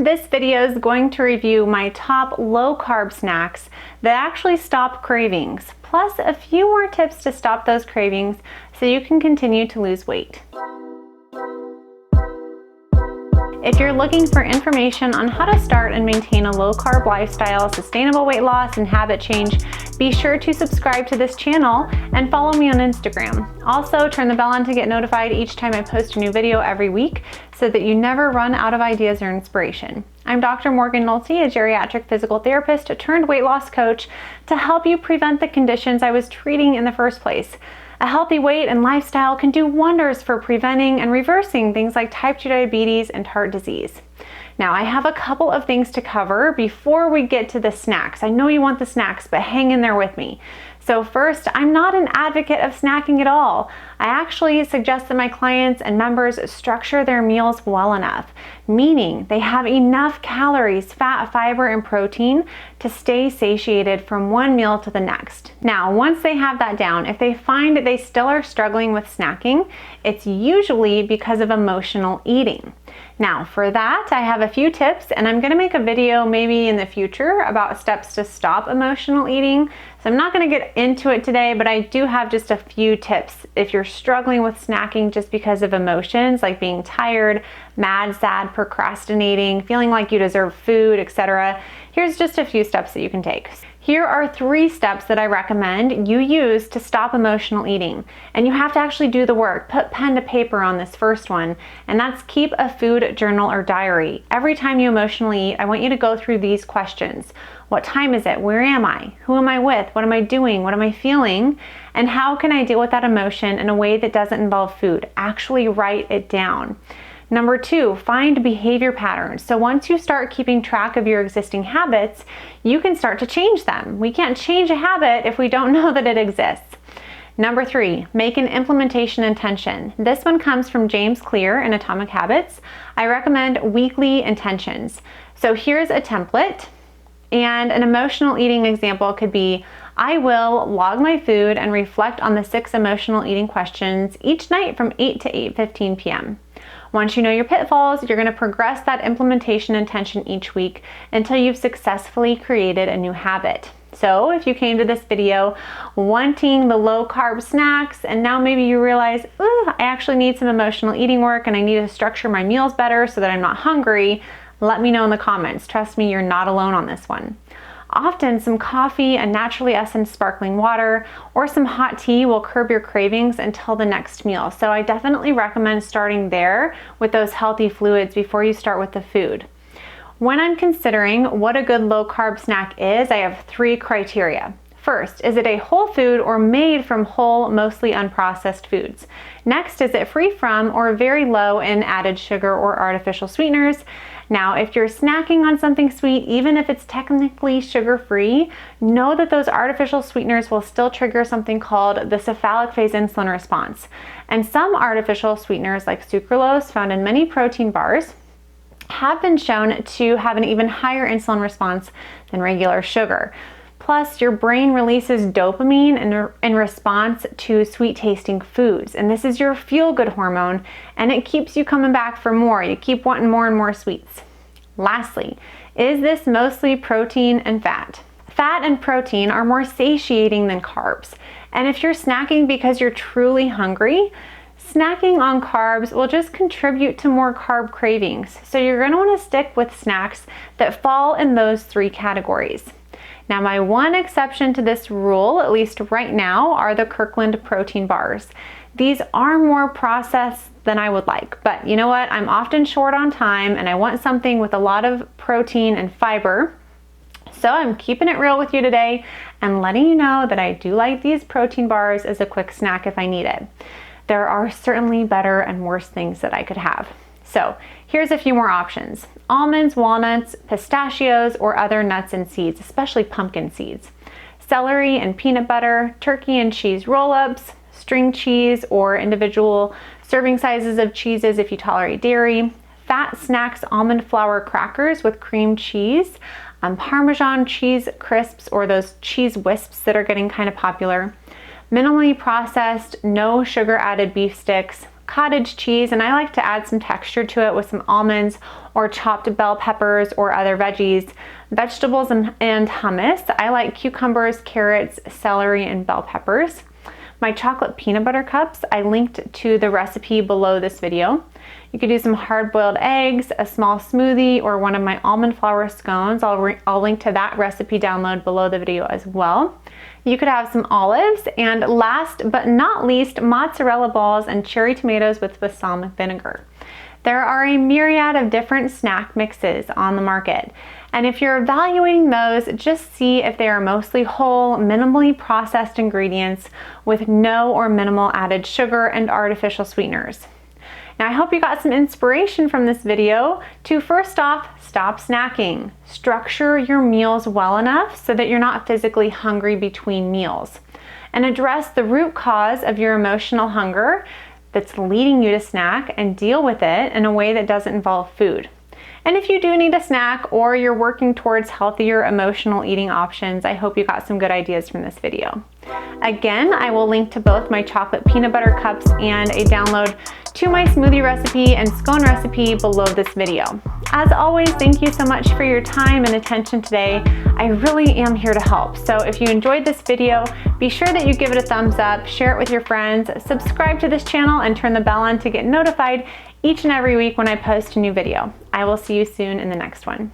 This video is going to review my top low-carb snacks that actually stop cravings, plus a few more tips to stop those cravings so you can continue to lose weight. If you're looking for information on how to start and maintain a low-carb lifestyle, sustainable weight loss, and habit change, be sure to subscribe to this channel and follow me on Instagram. Also, turn the bell on to get notified each time I post a new video every week so that you never run out of ideas or inspiration. I'm Dr. Morgan Nolte, a geriatric physical therapist turned weight loss coach to help you prevent the conditions I was treating in the first place. A healthy weight and lifestyle can do wonders for preventing and reversing things like type 2 diabetes and heart disease. Now, I have a couple of things to cover before we get to the snacks. I know you want the snacks, but hang in there with me. So first, I'm not an advocate of snacking at all. I actually suggest that my clients and members structure their meals well enough, meaning they have enough calories, fat, fiber, and protein to stay satiated from one meal to the next. Now, once they have that down, if they find they still are struggling with snacking, it's usually because of emotional eating. Now, for that, I have a few tips, and I'm going to make a video maybe in the future about steps to stop emotional eating. So I'm not going to get into it today, but I do have just a few tips if you're struggling with snacking just because of emotions like being tired, mad, sad, procrastinating, feeling like you deserve food, etc. Here's just a few steps that you can take. Here are 3 steps that I recommend you use to stop emotional eating. And you have to actually do the work. Put pen to paper on this first one, and that's keep a food journal or diary. Every time you emotionally eat, I want you to go through these questions. What time is it? Where am I? Who am I with? What am I doing? What am I feeling? And how can I deal with that emotion in a way that doesn't involve food? Actually write it down. Number 2, find behavior patterns. So once you start keeping track of your existing habits, you can start to change them. We can't change a habit if we don't know that it exists. Number 3, make an implementation intention. This one comes from James Clear in Atomic Habits. I recommend weekly intentions. So here's a template, and an emotional eating example could be, I will log my food and reflect on the 6 emotional eating questions each night from 8 to 8:15 p.m. Once you know your pitfalls, you're going to progress that implementation intention each week until you've successfully created a new habit. So if you came to this video wanting the low carb snacks and now maybe you realize, I actually need some emotional eating work and I need to structure my meals better so that I'm not hungry, let me know in the comments. Trust me, you're not alone on this one. Often some coffee, a naturally essenced sparkling water, or some hot tea will curb your cravings until the next meal. So I definitely recommend starting there with those healthy fluids before you start with the food. When I'm considering what a good low carb snack is, I have 3 criteria. First, is it a whole food or made from whole, mostly unprocessed foods? Next, is it free from or very low in added sugar or artificial sweeteners? Now, if you're snacking on something sweet, even if it's technically sugar-free, know that those artificial sweeteners will still trigger something called the cephalic phase insulin response. And some artificial sweeteners like sucralose, found in many protein bars, have been shown to have an even higher insulin response than regular sugar. Plus, your brain releases dopamine in response to sweet-tasting foods. And this is your feel-good hormone, and it keeps you coming back for more. You keep wanting more and more sweets. Lastly, is this mostly protein and fat? Fat and protein are more satiating than carbs. And if you're snacking because you're truly hungry, snacking on carbs will just contribute to more carb cravings. So you're going to want to stick with snacks that fall in those 3 categories. Now, my one exception to this rule, at least right now, are the Kirkland protein bars. These are more processed than I would like, but you know what? I'm often short on time and I want something with a lot of protein and fiber. So I'm keeping it real with you today and letting you know that I do like these protein bars as a quick snack if I need it. There are certainly better and worse things that I could have. So here's a few more options. Almonds, walnuts, pistachios, or other nuts and seeds, especially pumpkin seeds. Celery and peanut butter, turkey and cheese roll-ups, string cheese or individual serving sizes of cheeses if you tolerate dairy, fat snacks, almond flour crackers with cream cheese, Parmesan cheese crisps or those cheese wisps that are getting kind of popular, minimally processed, no sugar added beef sticks, cottage cheese, and I like to add some texture to it with some almonds or chopped bell peppers or other veggies. Vegetables and hummus, I like cucumbers, carrots, celery, and bell peppers. My chocolate peanut butter cups, I linked to the recipe below this video. You could do some hard-boiled eggs, a small smoothie, or one of my almond flour scones. I'll link to that recipe download below the video as well. You could have some olives, and last but not least, mozzarella balls and cherry tomatoes with balsamic vinegar. There are a myriad of different snack mixes on the market, and if you're evaluating those, just see if they are mostly whole, minimally processed ingredients with no or minimal added sugar and artificial sweeteners. Now, I hope you got some inspiration from this video to, first off, stop snacking. Structure your meals well enough so that you're not physically hungry between meals, and address the root cause of your emotional hunger that's leading you to snack and deal with it in a way that doesn't involve food. And if you do need a snack or you're working towards healthier emotional eating options, I hope you got some good ideas from this video. Again, I will link to both my chocolate peanut butter cups and a download to my smoothie recipe and scone recipe below this video. As always, thank you so much for your time and attention today. I really am here to help. So if you enjoyed this video, be sure that you give it a thumbs up, share it with your friends, subscribe to this channel, and turn the bell on to get notified each and every week when I post a new video. I will see you soon in the next one.